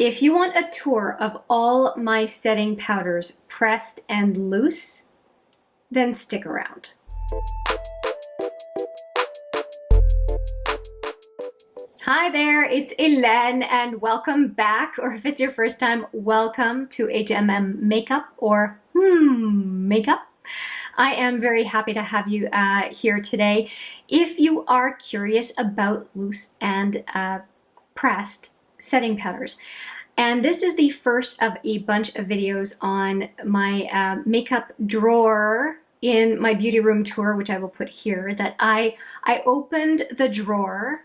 If you want a tour of all my setting powders, pressed and loose, then stick around. Hi there, it's Hélène and welcome back, or if it's your first time, welcome to HMM Makeup or Makeup. I am very happy to have you here today. If you are curious about loose and pressed setting powders, and this is the first of a bunch of videos on my makeup drawer in my beauty room tour, which I will put here, that I opened the drawer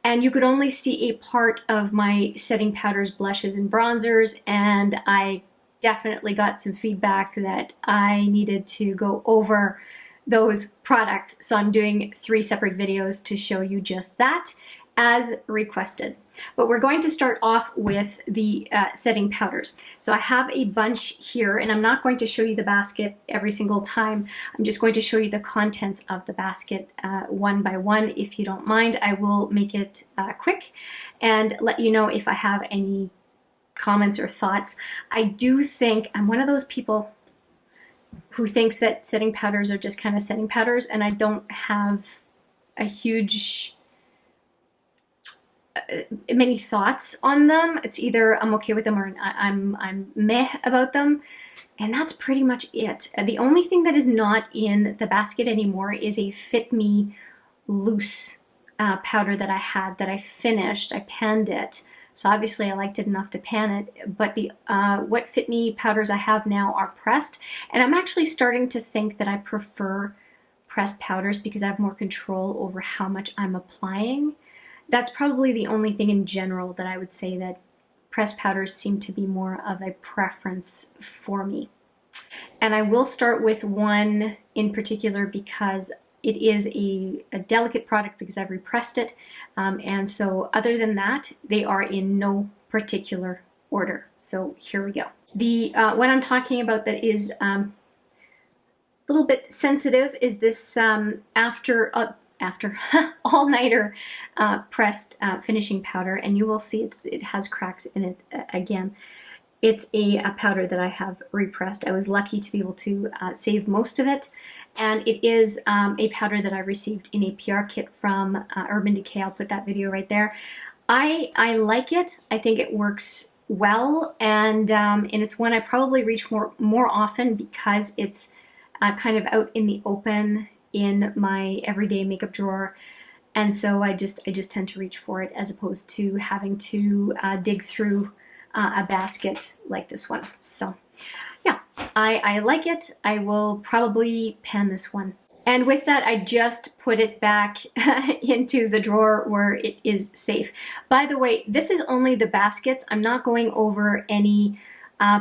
and you could only see a part of my setting powders, blushes, and bronzers, and I definitely got some feedback that I needed to go over those products. So I'm doing 3 separate videos to show you just that, as requested. But we're going to start off with the setting powders. So I have a bunch here, and I'm not going to show you the basket every single time. I'm just going to show you the contents of the basket one by one. If you don't mind, I will make it quick and let you know if I have any comments or thoughts. I do think I'm one of those people who thinks that setting powders are just kind of setting powders, and I don't have a huge many thoughts on them. It's either I'm okay with them or I'm meh about them, and that's pretty much it. The only thing that is not in the basket anymore is a Fit Me loose powder that I had, that I finished. I panned it, so obviously I liked it enough to pan it, but the what Fit Me powders I have now are pressed, and I'm actually starting to think that I prefer pressed powders because I have more control over how much I'm applying. That's probably the only thing in general that I would say that pressed powders seem to be more of a preference for me. And I will start with one in particular because it is a delicate product because I've repressed it. And so other than that, they are in no particular order. So here we go. The one I'm talking about that is a little bit sensitive is this after all-nighter pressed finishing powder, and you will see it has cracks in it again. It's a powder that I have repressed. I was lucky to be able to save most of it, and it is a powder that I received in a PR kit from Urban Decay. I'll put that video right there. I like it. I think it works well, and it's one I probably reach more often because it's kind of out in the open in my everyday makeup drawer, and so I just tend to reach for it as opposed to having to dig through a basket like this one. So yeah, I like it. I will probably pan this one, and with that I just put it back into the drawer where it is safe. By the way, this is only the baskets. I'm not going over any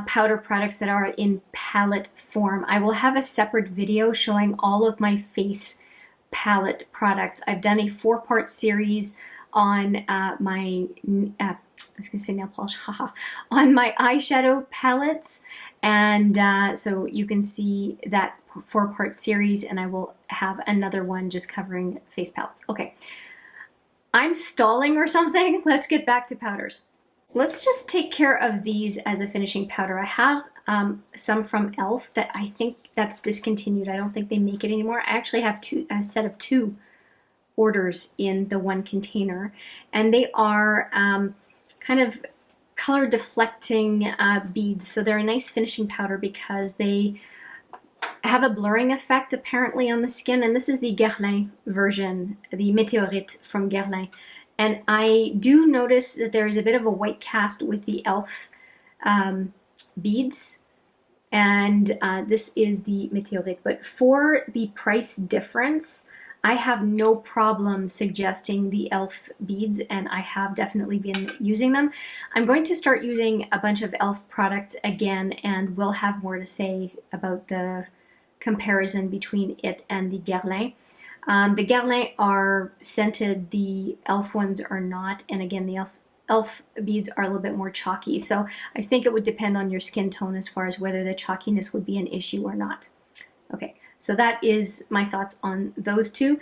powder products that are in palette form. I will have a separate video showing all of my face palette products. I've done a 4-part series on my, I was gonna say nail polish, haha, on my eyeshadow palettes, and so you can see that 4-part series, and I will have another one just covering face palettes. Okay, I'm stalling or something. Let's get back to powders. Let's just take care of these as a finishing powder. I have some from e.l.f. that I think that's discontinued. I don't think they make it anymore. I actually have a set of 2 orders in the one container, and they are kind of color deflecting beads. So they're a nice finishing powder because they have a blurring effect apparently on the skin, and this is the Guerlain version, the Météorites from Guerlain. And I do notice that there is a bit of a white cast with the e.l.f. Beads, and this is the Meteorite. But for the price difference, I have no problem suggesting the e.l.f. beads, and I have definitely been using them. I'm going to start using a bunch of e.l.f. products again, and we'll have more to say about the comparison between it and the Guerlain. The Guerlain are scented, the e.l.f. ones are not, and again the e.l.f. beads are a little bit more chalky, so I think it would depend on your skin tone as far as whether the chalkiness would be an issue or not. Okay, so that is my thoughts on those 2.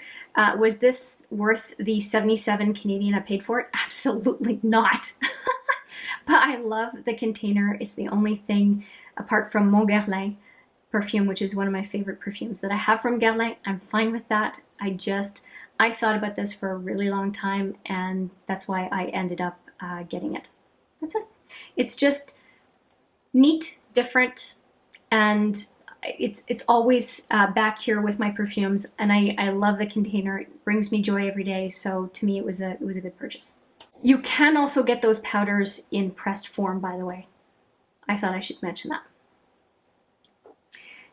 Was this worth the 77 Canadian I paid for it? Absolutely not. But I love the container. It's the only thing apart from Mon Guerlain perfume, which is one of my favorite perfumes that I have from Guerlain. I'm fine with that. I thought about this for a really long time, and that's why I ended up getting it. That's it. It's just neat, different, and it's always back here with my perfumes, and I love the container. It brings me joy every day, so to me it was a good purchase. You can also get those powders in pressed form, by the way. I thought I should mention that.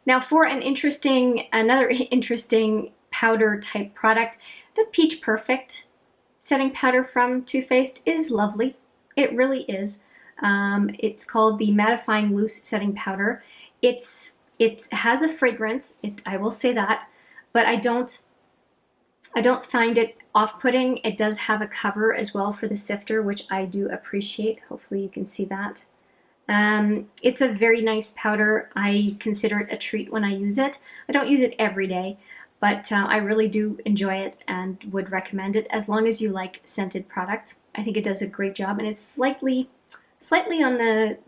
Now for another interesting powder type product, the Peach Perfect setting powder from Too Faced is lovely. It really is. It's called the Mattifying Loose Setting Powder. It has a fragrance, I will say that, but I don't find it off-putting. It does have a cover as well for the sifter, which I do appreciate. Hopefully you can see that. It's a very nice powder. I consider it a treat when I use it. I don't use it every day, but I really do enjoy it and would recommend it as long as you like scented products. I think it does a great job, and it's slightly on the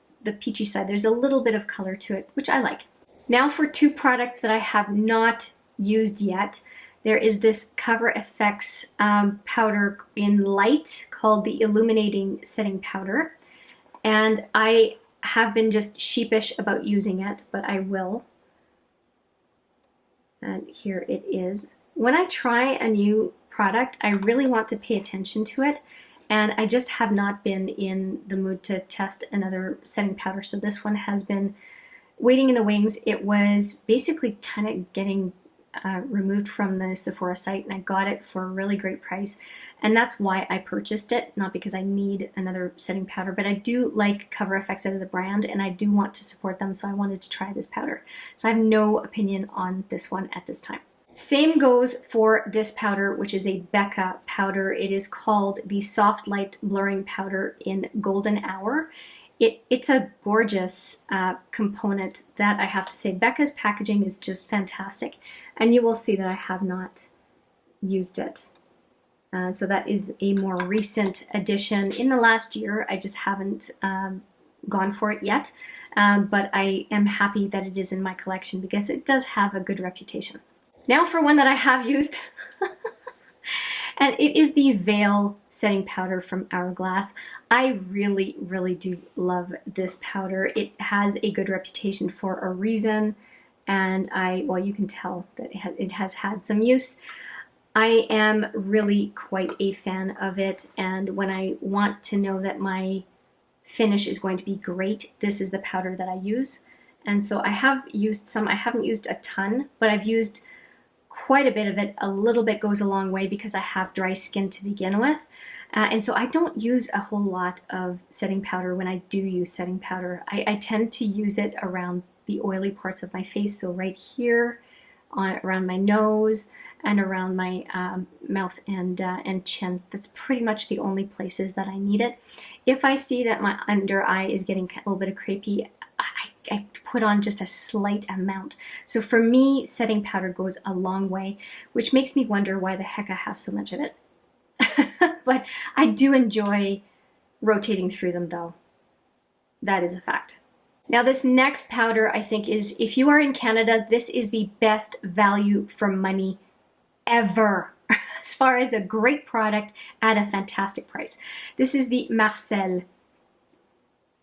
peachy side. There's a little bit of color to it, which I like. Now for two products that I have not used yet. There is this Cover FX powder in light called the Illuminating Setting Powder, and I have been just sheepish about using it, but I will. And here it is. When I try a new product, I really want to pay attention to it, and I just have not been in the mood to test another setting powder, so this one has been waiting in the wings. It was basically kind of getting removed from the Sephora site, and I got it for a really great price, and that's why I purchased it, not because I need another setting powder, but I do like Cover FX as a brand, and I do want to support them, so I wanted to try this powder. So I have no opinion on this one at this time. Same goes for this powder, which is a Becca powder. It is called the Soft Light Blurring Powder in Golden Hour. It's a gorgeous component that I have to say. Becca's packaging is just fantastic, and you will see that I have not used it. So that is a more recent addition in the last year. I just haven't gone for it yet, but I am happy that it is in my collection because it does have a good reputation. Now for one that I have used, and it is the Veil Setting Powder from Hourglass. I really, really do love this powder. It has a good reputation for a reason, and well, you can tell that it has had some use. I am really quite a fan of it, and when I want to know that my finish is going to be great, this is the powder that I use. And so I have used some. I haven't used a ton, but I've used quite a bit of it. A little bit goes a long way because I have dry skin to begin with. And so I don't use a whole lot of setting powder when I do use setting powder. I tend to use it around the oily parts of my face, so right here, around my nose, and around my mouth and chin. That's pretty much the only places that I need it. If I see that my under eye is getting a little bit of crepey, I put on just a slight amount. So for me, setting powder goes a long way, which makes me wonder why the heck I have so much of it. But I do enjoy rotating through them, though. That is a fact. Now this next powder, I think, is, if you are in Canada, this is the best value for money ever, as far as a great product at a fantastic price. This is the Marcel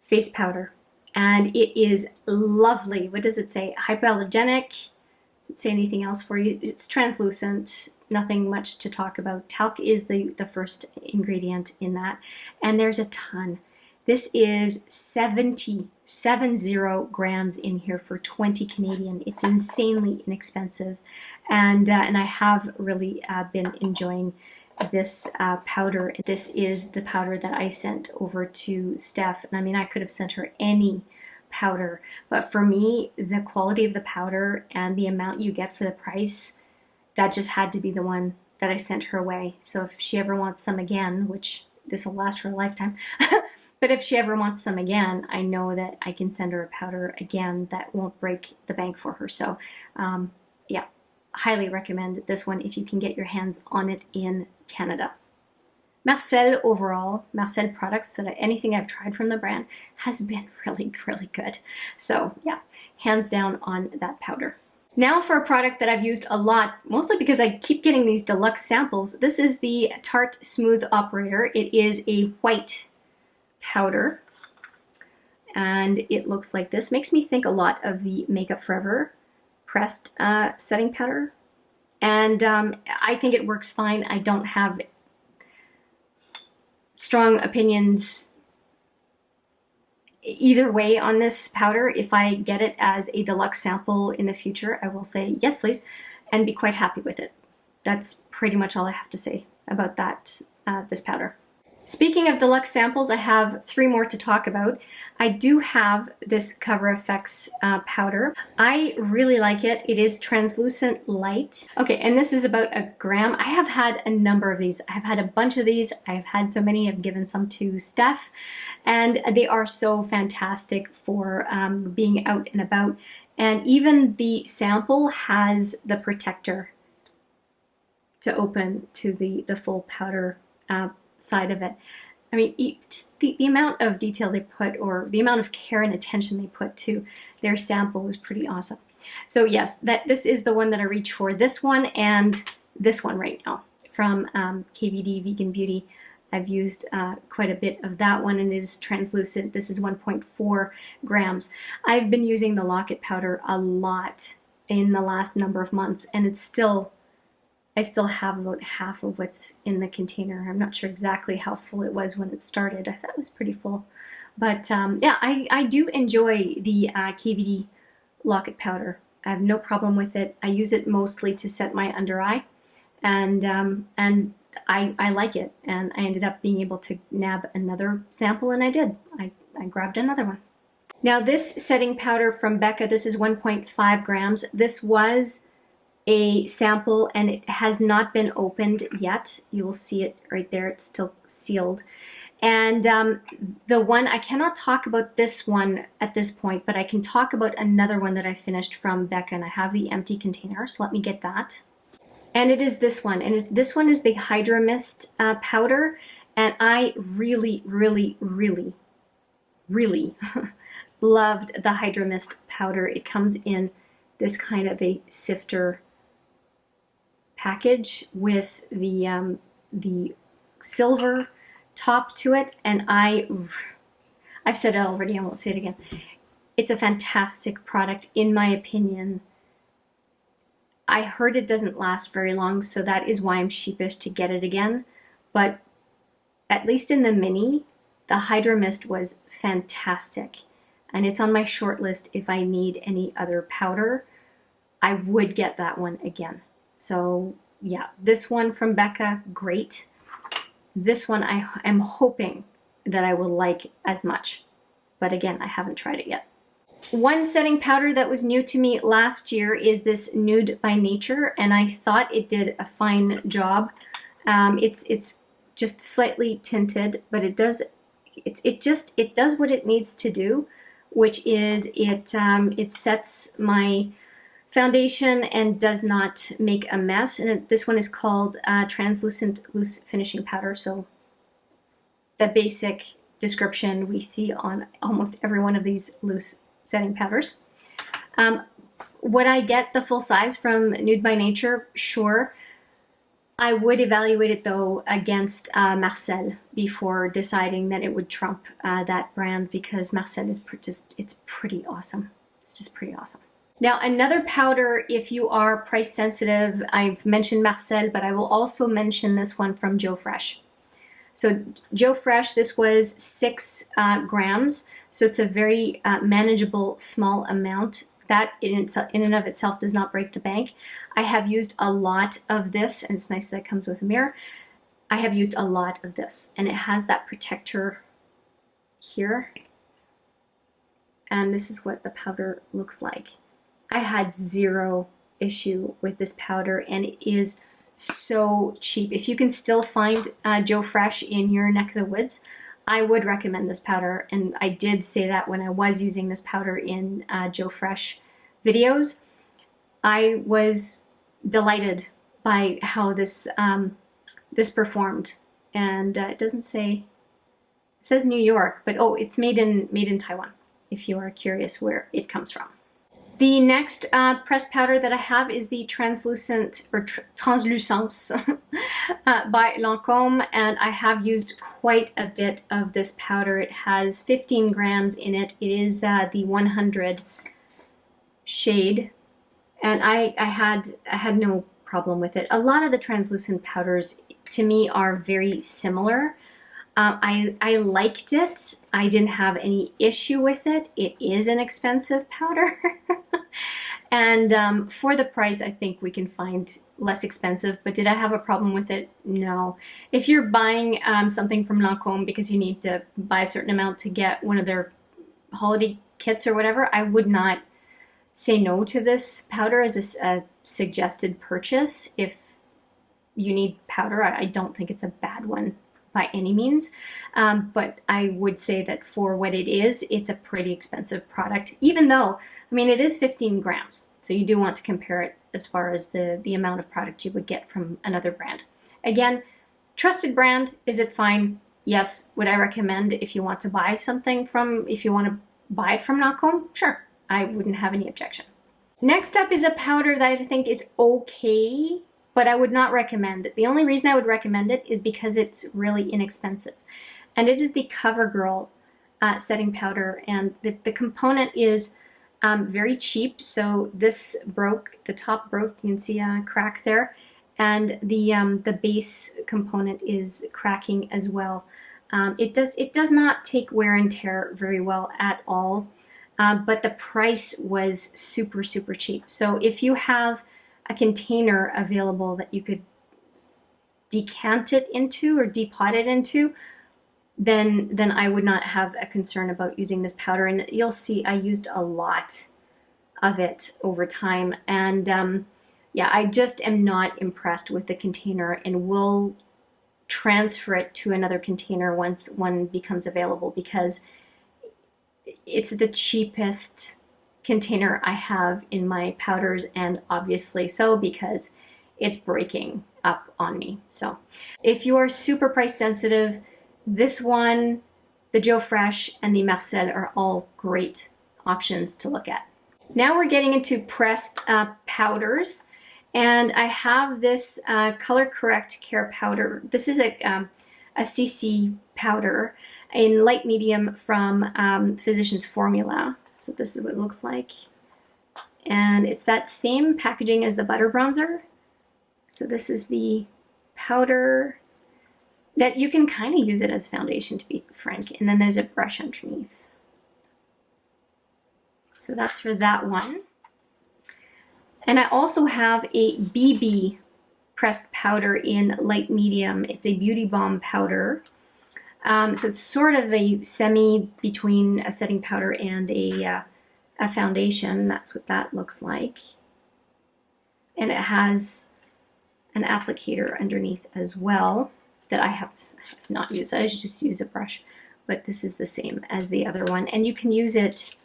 face powder, and it is lovely. What does it say? Hypoallergenic. Does it say anything else for you? It's translucent. Nothing much to talk about. Talc is the first ingredient in that, and there's a ton. This is 70 grams in here for 20 Canadian. It's insanely inexpensive, and I have really been enjoying this powder. This is the powder that I sent over to Steph, and I mean, I could have sent her any powder, but for me, the quality of the powder and the amount you get for the price, that just had to be the one that I sent her away. So if she ever wants some again, which this will last her a lifetime, but if she ever wants some again, I know that I can send her a powder again that won't break the bank for her. So yeah, highly recommend this one if you can get your hands on it in Canada. Marcel overall, Marcel products, anything I've tried from the brand has been really, really good. So yeah, hands down on that powder. Now for a product that I've used a lot, mostly because I keep getting these deluxe samples. This is the Tarte Smooth Operator. It is a white powder, and it looks like this. Makes me think a lot of the Makeup Forever pressed setting powder, and I think it works fine. I don't have strong opinions either way on this powder. If I get it as a deluxe sample in the future, I will say yes please and be quite happy with it. That's pretty much all I have to say about that this powder. Speaking of deluxe samples, I have 3 more to talk about. I do have this Cover FX powder. I really like it. It is translucent light. Okay, and this is about 1 gram. I have had a number of these. I've had a bunch of these. I've had so many. I've given some to Steph, and they are so fantastic for being out and about. And even the sample has the protector to open to the full powder side of it. I mean, just the amount of detail they put, or the amount of care and attention they put to their sample was pretty awesome. So yes, this is the one that I reach for. This one and this one right now from KVD Vegan Beauty. I've used quite a bit of that one, and it is translucent. This is 1.4 grams. I've been using the Locket powder a lot in the last number of months, and it's still, I still have about half of what's in the container. I'm not sure exactly how full it was when it started. I thought it was pretty full. But yeah, I do enjoy the KVD Locket powder. I have no problem with it. I use it mostly to set my under eye, and I like it. And I ended up being able to nab another sample, and I did. I grabbed another one. Now this setting powder from Becca, this is 1.5 grams. This was a sample, and it has not been opened yet. You will see it right there. It's still sealed. And the one, I cannot talk about this one at this point, but I can talk about another one that I finished from Becca, and I have the empty container, so let me get that. And it is this one, and this one is the Hydra Mist powder, and I really, really, really, really loved the Hydra Mist powder. It comes in this kind of a sifter package with the silver top to it, and I've said it already, I won't say it again. It's a fantastic product in my opinion. I heard it doesn't last very long, so that is why I'm sheepish to get it again, but at least in the mini, the Hydra Mist was fantastic, and it's on my short list. If I need any other powder, I would get that one again. So yeah, this one from Becca, great. This one I am hoping that I will like as much, but again, I haven't tried it yet. One setting powder that was new to me last year is this Nude by Nature, and I thought it did a fine job. It's just slightly tinted, but it does what it needs to do, which is it sets my foundation and does not make a mess. And this one is called Translucent Loose Finishing Powder. So the basic description we see on almost every one of these loose setting powders. Would I get the full size from Nude by Nature? Sure. I would evaluate it though against Marcel before deciding that it would trump that brand, because Marcel is it's pretty awesome. It's just pretty awesome. Now another powder, if you are price sensitive, I've mentioned Marcel, but I will also mention this one from Joe Fresh. So Joe Fresh, this was 6 grams, so it's a very manageable small amount. That in and of itself does not break the bank. I have used a lot of this, and it's nice that it comes with a mirror. I have used a lot of this, and it has that protector here. And this is what the powder looks like. I had zero issue with this powder, and it is so cheap. If you can still find Joe Fresh in your neck of the woods, I would recommend this powder, and I did say that when I was using this powder in Joe Fresh videos. I was delighted by how this this performed. and it doesn't say, it says New York, but oh, it's made in Taiwan, if you are curious where it comes from. The next pressed powder that I have is the Translucent, or Translucence by Lancome, and I have used quite a bit of this powder. It has 15 grams in it. It is the 100 shade, and I had no problem with it. A lot of the translucent powders to me are very similar. I liked it. I didn't have any issue with it. It is an expensive powder. And for the price, I think we can find less expensive. But did I have a problem with it? No. If you're buying something from Lancome because you need to buy a certain amount to get one of their holiday kits or whatever, I would not say no to this powder as a suggested purchase. If you need powder, I don't think it's a bad one by any means, but I would say that for what it is, it's a pretty expensive product, even though, I mean, it is 15 grams, so you do want to compare it as far as the amount of product you would get from another brand. Again, trusted brand, is it fine? Yes. Would I recommend if you want to buy something from, if you want to buy it from Lancome? Sure, I wouldn't have any objection. Next up is a powder that I think is okay, but I would not recommend it. The only reason I would recommend it is because it's really inexpensive. And it is the CoverGirl setting powder. And the component is very cheap. So this broke, the top broke, you can see a crack there. And the base component is cracking as well. It does not take wear and tear very well at all. But the price was super, super cheap. So if you have a container available that you could decant it into or depot it into, then I would not have a concern about using this powder. And you'll see I used a lot of it over time. And yeah, I just am not impressed with the container, and will transfer it to another container once one becomes available, because it's the cheapest container I have in my powders, and obviously so because it's breaking up on me. So if you are super price sensitive, this one, the Joe Fresh, and the Marcel are all great options to look at. Now we're getting into pressed powders, and I have this Color Correct Care powder. This is a CC powder in light medium from Physicians Formula. So this is what it looks like. And it's that same packaging as the butter bronzer. So this is the powder that you can kind of use it as foundation, to be frank. And then there's a brush underneath. So that's for that one. And I also have a BB pressed powder in light medium. It's a Beauty Balm powder. So it's sort of a semi between a setting powder and a foundation. That's what that looks like. And it has an applicator underneath as well that I have not used. I should just use a brush, but this is the same as the other one. And you can use it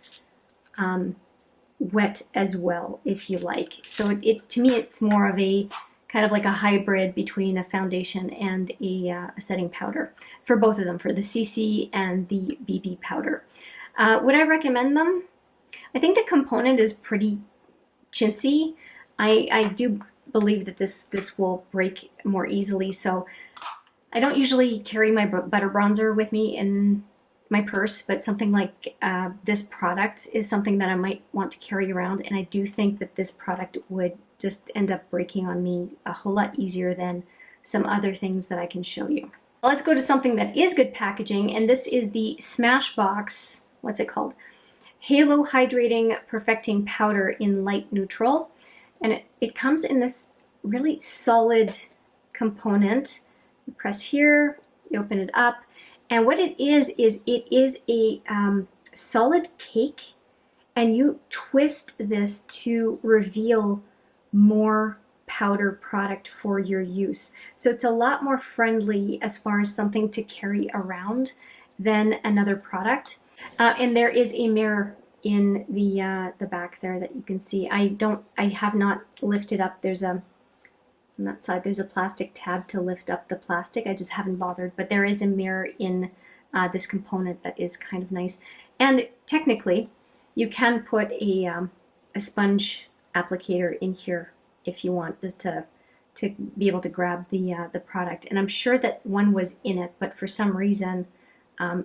wet as well if you like. So to me, it's more of a kind of like a hybrid between a foundation and a setting powder for both of them, for the CC and the BB powder. Would I recommend them? I think the component is pretty chintzy. I do believe that this will break more easily, so I don't usually carry my butter bronzer with me in my purse, but something like this product is something that I might want to carry around, and I do think that this product would just end up breaking on me a whole lot easier than some other things that I can show you. Let's go to something that is good packaging, and this is the Smashbox, what's it called? Halo Hydrating Perfecting Powder in Light Neutral. And it comes in this really solid component. You press here, you open it up, and what it is it is a solid cake, and you twist this to reveal more powder product for your use. So it's a lot more friendly as far as something to carry around than another product. And there is a mirror in the back there that you can see. I have not lifted up. There's a On that side, there's a plastic tab to lift up the plastic. I just haven't bothered, but there is a mirror in this component that is kind of nice. And technically, you can put a sponge applicator in here if you want, just to be able to grab the product. And I'm sure that one was in it, but for some reason,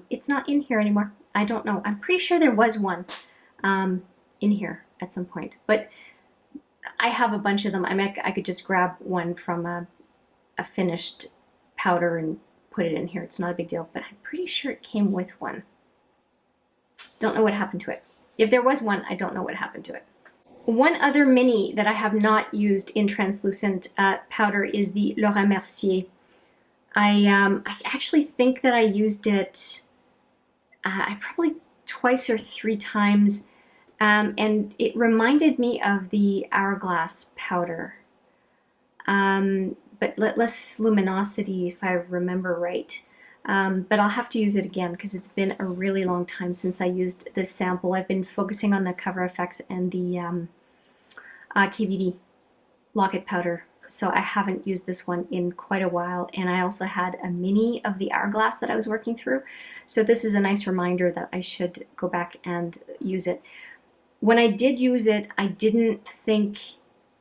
it's not in here anymore. I don't know. I'm pretty sure there was one in here at some point, but I have a bunch of them. I mean, I could just grab one from a finished powder and put it in here. It's not a big deal, but I'm pretty sure it came with one. Don't know what happened to it. If there was one, I don't know what happened to it. One other mini that I have not used in translucent powder is the Laura Mercier. I actually think that I used it I probably twice or three times, and it reminded me of the Hourglass powder, but less luminosity if I remember right. But I'll have to use it again because it's been a really long time since I used this sample. I've been focusing on the Cover FX and the KVD Locket powder, so I haven't used this one in quite a while. And I also had a mini of the Hourglass that I was working through, so this is a nice reminder that I should go back and use it. When I did use it, I didn't think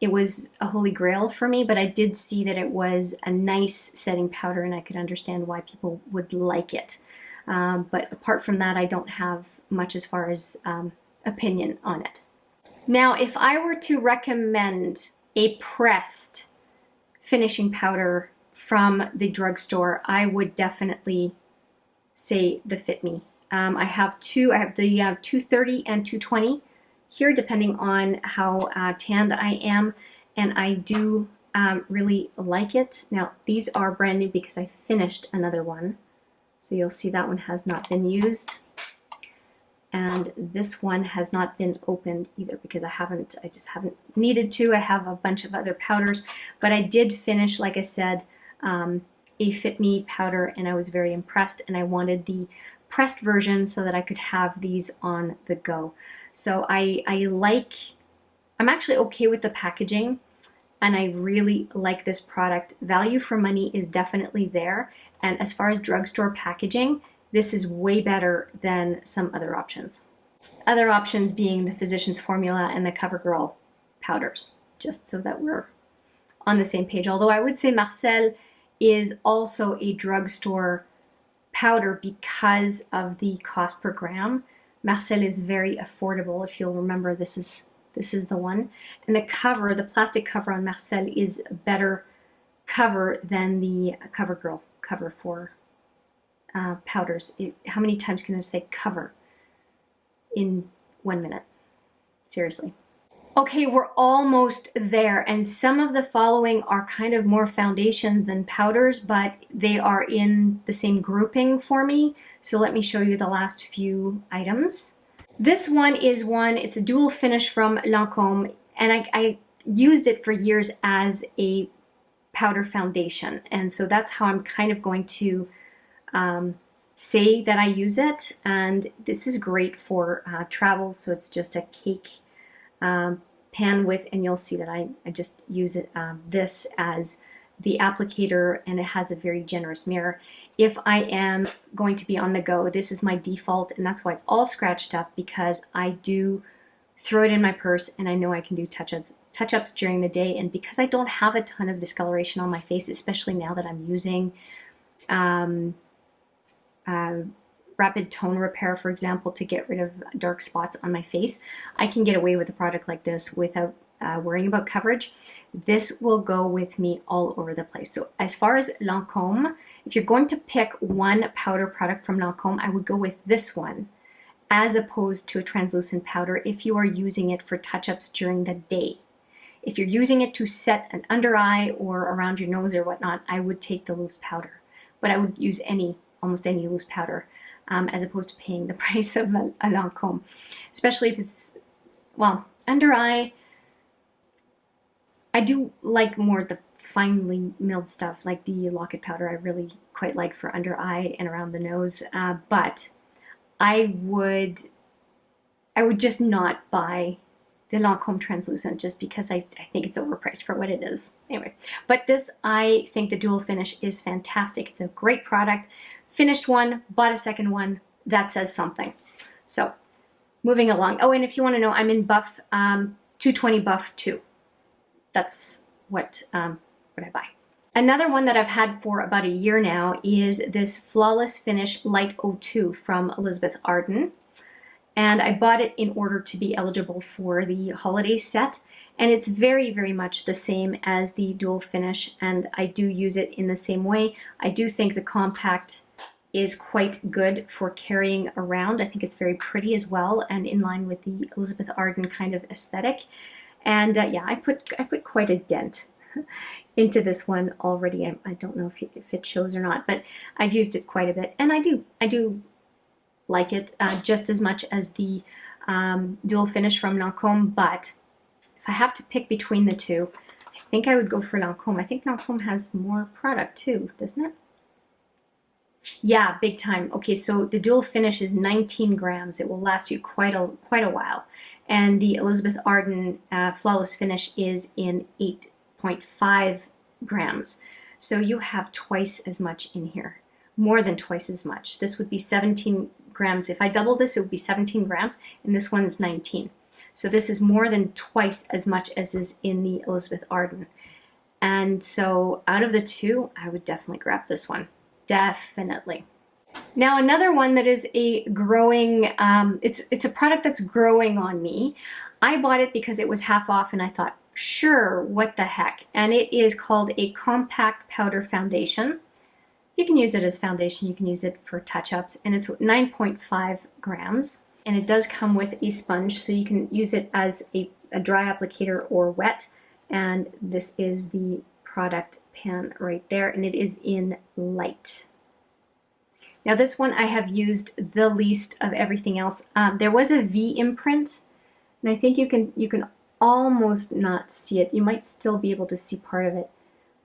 it was a holy grail for me, but I did see that it was a nice setting powder and I could understand why people would like it. But apart from that, I don't have much as far as opinion on it. Now, if I were to recommend a pressed finishing powder from the drugstore, I would definitely say the Fit Me. I have two. I have the 230 and 220 here, depending on how tanned I am, and I do really like it. Now, these are brand new because I finished another one, so you'll see that one has not been used, and this one has not been opened either because I just haven't needed to. I have a bunch of other powders, but I did finish, like I said, a Fit Me powder, and I was very impressed, and I wanted the pressed version so that I could have these on the go. So I'm actually okay with the packaging, and I really like this product. Value for money is definitely there, and as far as drugstore packaging, this is way better than some other options. Other options being the Physicians Formula and the Covergirl powders, just so that we're on the same page. Although I would say Marcel is also a drugstore powder because of the cost per gram. Marcel is very affordable. If you'll remember, this is the one. And the cover, the plastic cover on Marcel is a better cover than the Covergirl cover for powders. How many times can I say cover in 1 minute? Seriously. Okay, we're almost there, and some of the following are kind of more foundations than powders, but they are in the same grouping for me. So let me show you the last few items. This one is it's a dual finish from Lancome, and I used it for years as a powder foundation, and so that's how I'm kind of going to say that I use it. And this is great for travel, so it's just a cake pan width, and you'll see that I just use it this as the applicator, and it has a very generous mirror. If I am going to be on the go, this is my default, and that's why it's all scratched up, because I do throw it in my purse and I know I can do touch-ups during the day. And because I don't have a ton of discoloration on my face, especially now that I'm using rapid tone repair, for example, to get rid of dark spots on my face, I can get away with a product like this without worrying about coverage. This will go with me all over the place. So as far as Lancome, if you're going to pick one powder product from Lancome, I would go with this one as opposed to a translucent powder if you are using it for touch-ups during the day. If you're using it to set an under eye or around your nose or whatnot, I would take the loose powder. But I would use almost any loose powder as opposed to paying the price of a Lancome. Especially if it's, well, under eye, I do like more the finely milled stuff, like the Locket powder I really quite like for under eye and around the nose, but I would just not buy the Lancome Translucent just because I think it's overpriced for what it is. Anyway, but this, I think the dual finish is fantastic. It's a great product. Finished one, bought a second one. That says something. So moving along. Oh, and if you want to know, I'm in Buff 220 Buff 2. That's what I buy. Another one that I've had for about a year now is this Flawless Finish Light 02 from Elizabeth Arden. And I bought it in order to be eligible for the holiday set. And it's very, very much the same as the dual finish, and I do use it in the same way. I do think the compact is quite good for carrying around. I think it's very pretty as well, and in line with the Elizabeth Arden kind of aesthetic. And yeah, I put quite a dent into this one already. I don't know if it shows or not, but I've used it quite a bit, and I do like it just as much as the dual finish from Lancome. But if I have to pick between the two, I think I would go for Lancome. I think Lancome has more product too, doesn't it? Yeah, big time. Okay, so the dual finish is 19 grams. It will last you quite a while. And the Elizabeth Arden Flawless Finish is in 8.5 grams. So you have twice as much in here. More than twice as much. This would be 17 grams. If I double this, it would be 17 grams, and this one is 19. So this is more than twice as much as is in the Elizabeth Arden. And so out of the two, I would definitely grab this one. Definitely. Now another one that is a growing, it's a product that's growing on me. I bought it because it was half off and I thought, sure, what the heck. And it is called a Compact Powder Foundation. You can use it as foundation, you can use it for touch-ups, and it's 9.5 grams. And it does come with a sponge, so you can use it as a dry applicator or wet. And this is the product pan right there, and it is in light. Now this one I have used the least of everything else. There was a V imprint, and I think you can almost not see it. You might still be able to see part of it,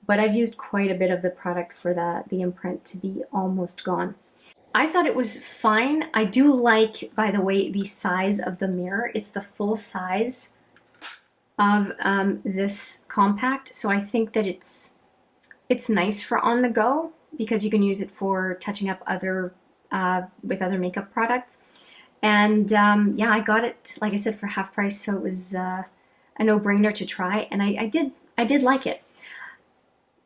but I've used quite a bit of the product for the imprint to be almost gone. I thought it was fine. I do like, by the way, the size of the mirror. It's the full size of this compact, so I think that it's nice for on the go because you can use it for touching up with other makeup products. And yeah, I got it, like I said, for half price, so it was a no-brainer to try, and I did like it.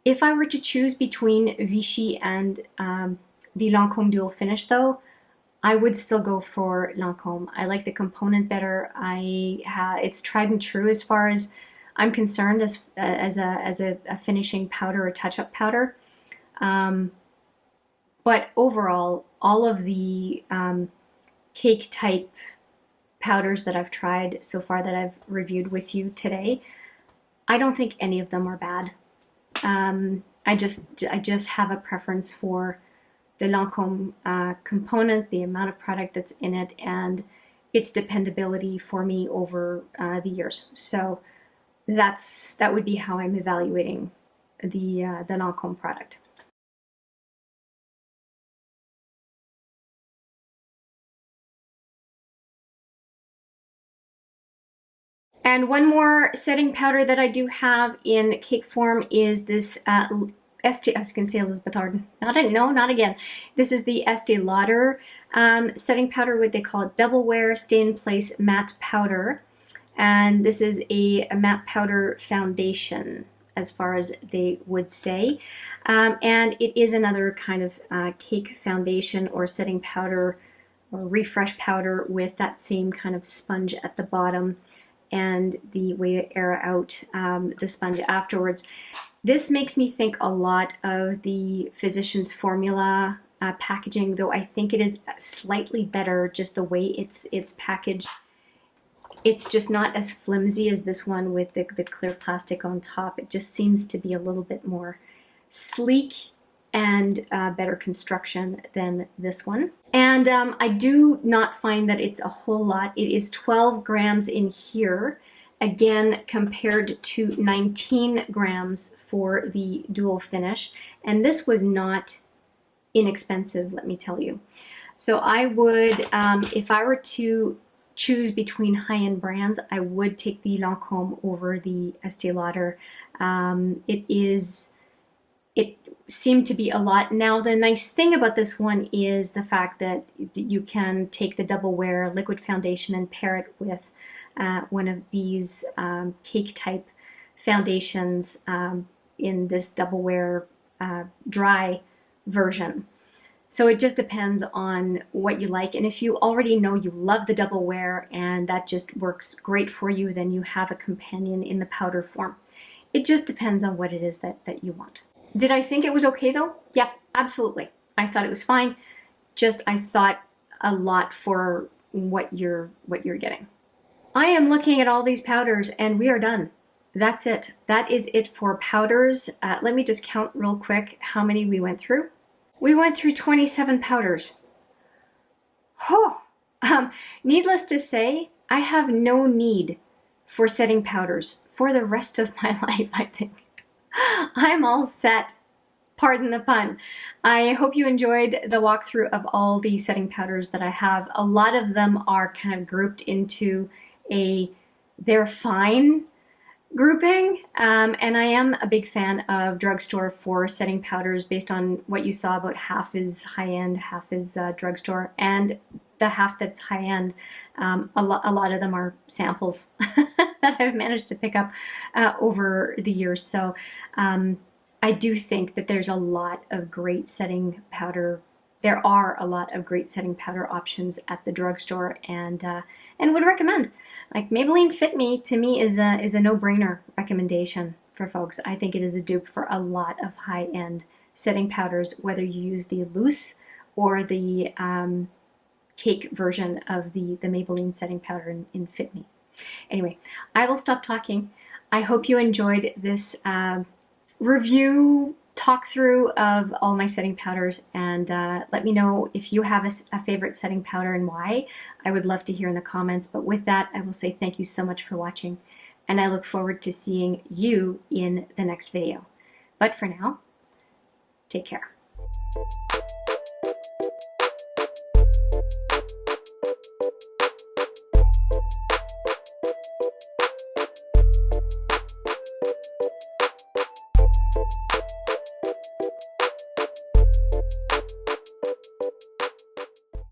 If I were to choose between Vichy and the Lancome Dual Finish, though, I would still go for Lancome. I like the component better. It's tried and true as far as I'm concerned as a finishing powder or touch-up powder. But overall, all of the cake type powders that I've tried so far that I've reviewed with you today, I don't think any of them are bad. I just have a preference for the Lancome component, the amount of product that's in it, and its dependability for me over the years. So that would be how I'm evaluating the Lancome product. And one more setting powder that I do have in cake form is this Estée, I was going to say Elizabeth Arden. Not again. This is the Estée Lauder setting powder, what they call it, Double Wear Stay in Place Matte Powder. And this is a matte powder foundation, as far as they would say. And it is another kind of cake foundation or setting powder or refresh powder with that same kind of sponge at the bottom and the way to air out the sponge afterwards. This makes me think a lot of the Physicians Formula packaging, though I think it is slightly better just the way it's packaged. It's just not as flimsy as this one with the clear plastic on top. It just seems to be a little bit more sleek and better construction than this one. And I do not find that it's a whole lot. It is 12 grams in here, again compared to 19 grams for the dual finish. And this was not inexpensive, let me tell you. So I would, if I were to choose between high-end brands, I would take the Lancome over the Estée Lauder. It seemed to be a lot. Now, the nice thing about this one is the fact that you can take the Double Wear liquid foundation and pair it with one of these cake type foundations in this Double Wear dry version. So it just depends on what you like. And if you already know you love the Double Wear and that just works great for you, then you have a companion in the powder form. It just depends on what it is that you want. Did I think it was okay though? Yeah, absolutely. I thought it was fine. Just I thought a lot for what you're getting. I am looking at all these powders and we are done. That's it. That is it for powders. Let me just count real quick how many we went through. We went through 27 powders. Oh, needless to say, I have no need for setting powders for the rest of my life, I think. I'm all set. Pardon the pun. I hope you enjoyed the walkthrough of all the setting powders that I have. A lot of them are kind of grouped into they're fine grouping, and I am a big fan of drugstore for setting powders based on what you saw. About half is high-end, half is drugstore, and the half that's high-end, a lot of them are samples that I've managed to pick up over the years. So I do think that there's a lot of great setting powder. There are a lot of great setting powder options at the drugstore, and would recommend. Like Maybelline Fit Me, to me, is a no-brainer recommendation for folks. I think it is a dupe for a lot of high-end setting powders, whether you use the loose or the cake version of the Maybelline setting powder in Fit Me. Anyway, I will stop talking. I hope you enjoyed this review talk through of all my setting powders, and let me know if you have a favorite setting powder and why. I would love to hear in the comments. But with that, I will say thank you so much for watching, and I look forward to seeing you in the next video. But for now, take care.